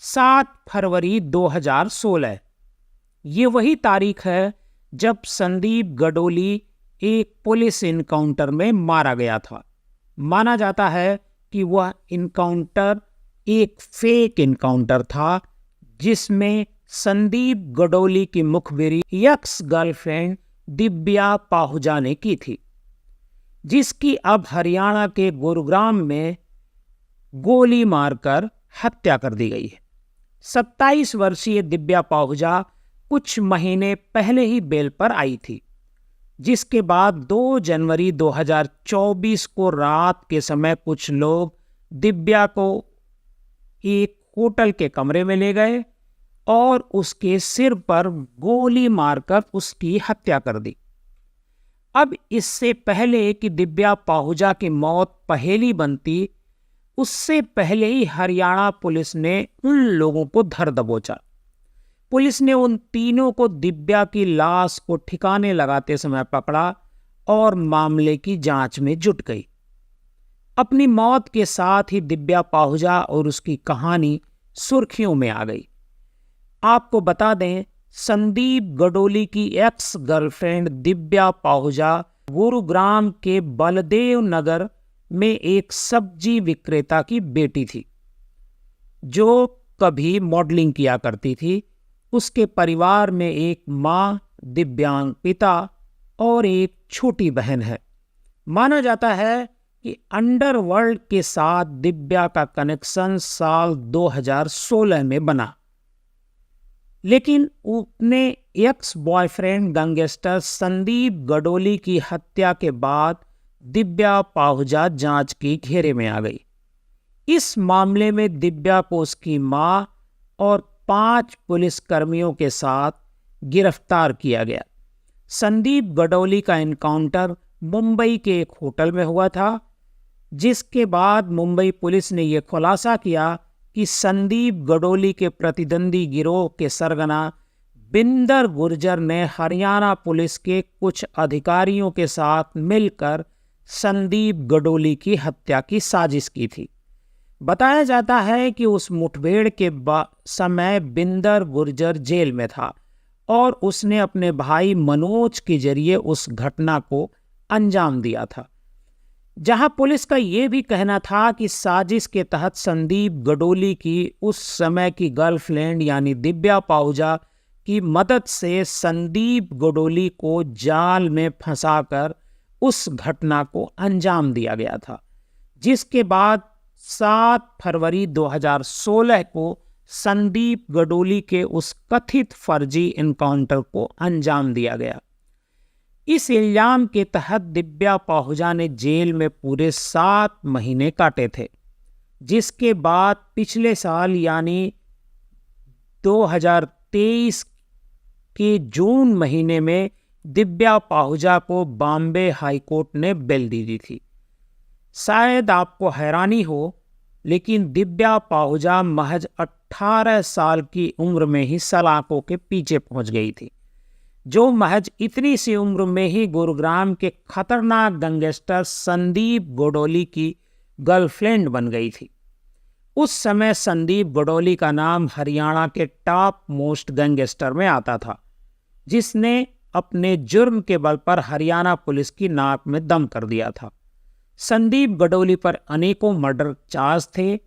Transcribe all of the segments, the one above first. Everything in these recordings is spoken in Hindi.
7 फरवरी 2016। ये वही तारीख है जब संदीप गडोली एक पुलिस इनकाउंटर में मारा गया था। माना जाता है कि वह इनकाउंटर एक फेक इनकाउंटर था, जिसमें संदीप गडोली की मुखबिरी एक्स गर्लफ्रेंड दिव्या पाहुजा ने की थी, जिसकी अब हरियाणा के गुरुग्राम में गोली मारकर हत्या कर दी गई है। 27 वर्षीय दिव्या पाहुजा कुछ महीने पहले ही बेल पर आई थी, जिसके बाद 2 जनवरी 2024 को रात के समय कुछ लोग दिव्या को एक होटल के कमरे में ले गए और उसके सिर पर गोली मारकर उसकी हत्या कर दी। अब इससे पहले कि दिव्या पाहुजा की मौत पहेली बनती, उससे पहले ही हरियाणा पुलिस ने उन लोगों को धर दबोचा। पुलिस ने उन तीनों को दिव्या की लाश को ठिकाने लगाते समय पकड़ा और मामले की जांच में जुट गई। अपनी मौत के साथ ही दिव्या पाहुजा और उसकी कहानी सुर्खियों में आ गई। आपको बता दें, संदीप गडोली की एक्स गर्लफ्रेंड दिव्या पाहुजा गुरुग्राम के बलदेव नगर में एक सब्जी विक्रेता की बेटी थी, जो कभी मॉडलिंग किया करती थी। उसके परिवार में एक मां, दिव्यांग पिता और एक छोटी बहन है। माना जाता है कि अंडरवर्ल्ड के साथ दिव्या का कनेक्शन साल 2016 में बना, लेकिन अपने ex boyfriend gangster Sandeep Gadoli की हत्या के बाद दिव्या पाहुजा जांच के घेरे में आ गई। इस मामले में दिव्या को उसकी मां और 5 पुलिसकर्मियों के साथ गिरफ्तार किया गया। संदीप गडोली का एनकाउंटर मुंबई के एक होटल में हुआ था, जिसके बाद मुंबई पुलिस ने यह खुलासा किया कि संदीप गडोली के प्रतिद्वंदी गिरोह के सरगना बिंदर गुर्जर ने हरियाणा पुलिस के कुछ अधिकारियों के साथ मिलकर संदीप गडोली की हत्या की साजिश की थी। बताया जाता है कि उस मुठभेड़ के समय बिंदर गुर्जर जेल में था और उसने अपने भाई मनोज के जरिए उस घटना को अंजाम दिया था। जहां पुलिस का यह भी कहना था कि साजिश के तहत संदीप गडोली की उस समय की गर्लफ्रेंड यानी दिव्या पाहुजा की मदद से संदीप गडोली को जाल में फंसाकर उस घटना को अंजाम दिया गया था, जिसके बाद 7 फरवरी 2016 को संदीप गडोली के उस कथित फर्जी एनकाउंटर को अंजाम दिया गया। इस इल्जाम के तहत दिव्या पाहुजा ने जेल में पूरे 7 महीने काटे थे, जिसके बाद पिछले साल यानी 2023 के जून महीने में दिव्या पाहुजा को बॉम्बे हाईकोर्ट ने बेल दे दी थी। शायद आपको हैरानी हो, लेकिन दिव्या पाहुजा महज 18 साल की उम्र में ही सलाखों के पीछे पहुंच गई थी, जो महज इतनी सी उम्र में ही गुरुग्राम के खतरनाक गैंगस्टर संदीप गडोली की गर्लफ्रेंड बन गई थी। उस समय संदीप गडोली का नाम हरियाणा के टॉप मोस्ट गैंगस्टर में आता था, जिसने अपने जुर्म के बल पर हरियाणा पुलिस की नाक में दम कर दिया था। संदीप गडोली पर अनेकों मर्डर चार्ज थे।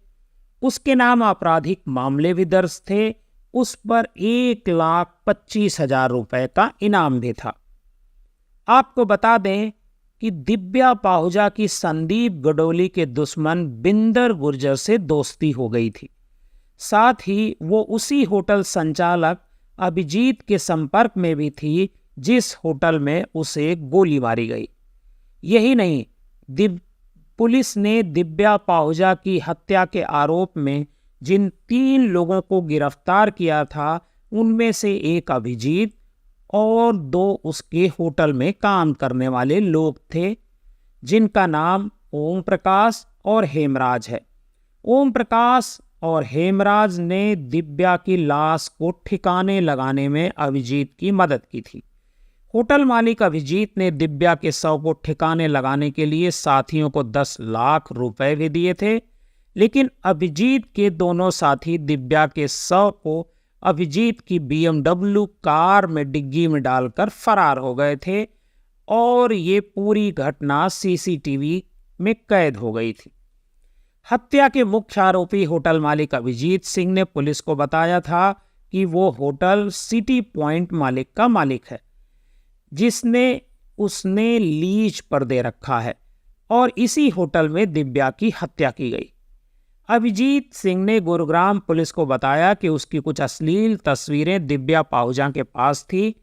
उसके नाम आपराधिक मामले भी दर्ज थे। उस पर 1,25,000 रुपए का इनाम भी था। आपको बता दें कि दिव्या पाहुजा की संदीप गडोली के दुश्मन बिंदर गुर्जर से दोस्ती हो गई थी। साथ ही वो उसी होटल संचालक अभिजीत के संपर्क में भी थी, जिस होटल में उसे गोली मारी गई। यही नहीं, पुलिस ने दिव्या पाहुजा की हत्या के आरोप में जिन 3 लोगों को गिरफ्तार किया था, उनमें से एक अभिजीत और 2 उसके होटल में काम करने वाले लोग थे, जिनका नाम ओम प्रकाश और हेमराज है। ओम प्रकाश और हेमराज ने दिव्या की लाश को ठिकाने लगाने में अभिजीत की मदद की थी। होटल मालिक अभिजीत ने दिव्या के शव को ठिकाने लगाने के लिए साथियों को 10 लाख रुपए भी दिए थे, लेकिन अभिजीत के दोनों साथी दिव्या के शव को अभिजीत की BMW कार में डिग्गी में डालकर फरार हो गए थे और ये पूरी घटना CCTV में कैद हो गई थी। हत्या के मुख्य आरोपी होटल मालिक अभिजीत सिंह ने पुलिस को बताया था कि वो होटल सिटी पॉइंट मालिक का मालिक है, जिसने उसने लीज पर दे रखा है और इसी होटल में दिव्या की हत्या की गई। अभिजीत सिंह ने गुरुग्राम पुलिस को बताया कि उसकी कुछ अश्लील तस्वीरें दिव्या पाहुजा के पास थी।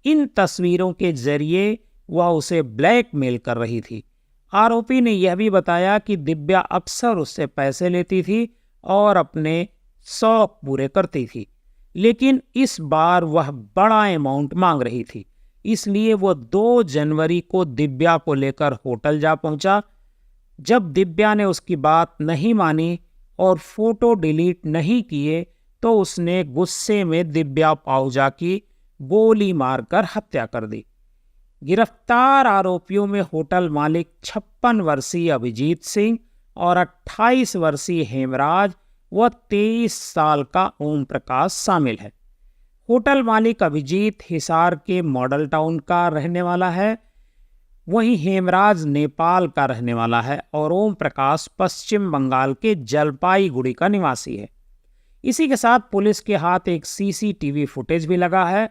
इन तस्वीरों के जरिए वह उसे ब्लैकमेल कर रही थी। आरोपी ने यह भी बताया कि दिव्या अक्सर उससे पैसे लेती थी और अपने शौक पूरे करती थी, लेकिन इस बार वह बड़ा अमाउंट मांग रही थी। इसलिए वो 2 जनवरी को दिव्या को लेकर होटल जा पहुंचा। जब दिव्या ने उसकी बात नहीं मानी और फोटो डिलीट नहीं किए तो उसने गुस्से में दिव्या पाहुजा की गोली मारकर हत्या कर दी। गिरफ्तार आरोपियों में होटल मालिक 56 वर्षीय अभिजीत सिंह और 28 वर्षीय हेमराज व 23 साल का ओम प्रकाश शामिल है। होटल मालिक अभिजीत हिसार के मॉडल टाउन का रहने वाला है, वहीं हेमराज नेपाल का रहने वाला है और ओम प्रकाश पश्चिम बंगाल के जलपाईगुड़ी का निवासी है। इसी के साथ पुलिस के हाथ एक CCTV फुटेज भी लगा है,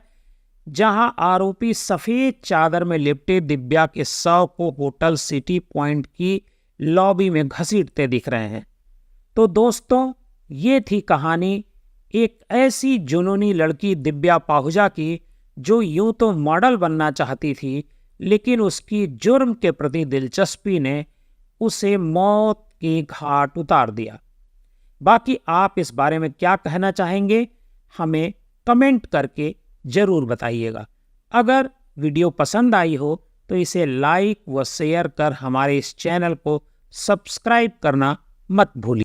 जहां आरोपी सफेद चादर में लिपटे दिव्या के शव को होटल सिटी पॉइंट की लॉबी में घसीटते दिख रहे हैं। तो दोस्तों, ये थी कहानी एक ऐसी जुनूनी लड़की दिव्या पाहुजा की, जो यूं तो मॉडल बनना चाहती थी, लेकिन उसकी जुर्म के प्रति दिलचस्पी ने उसे मौत के घाट उतार दिया। बाकी आप इस बारे में क्या कहना चाहेंगे, हमें कमेंट करके जरूर बताइएगा। अगर वीडियो पसंद आई हो तो इसे लाइक व शेयर कर हमारे इस चैनल को सब्सक्राइब करना मत भूलिए।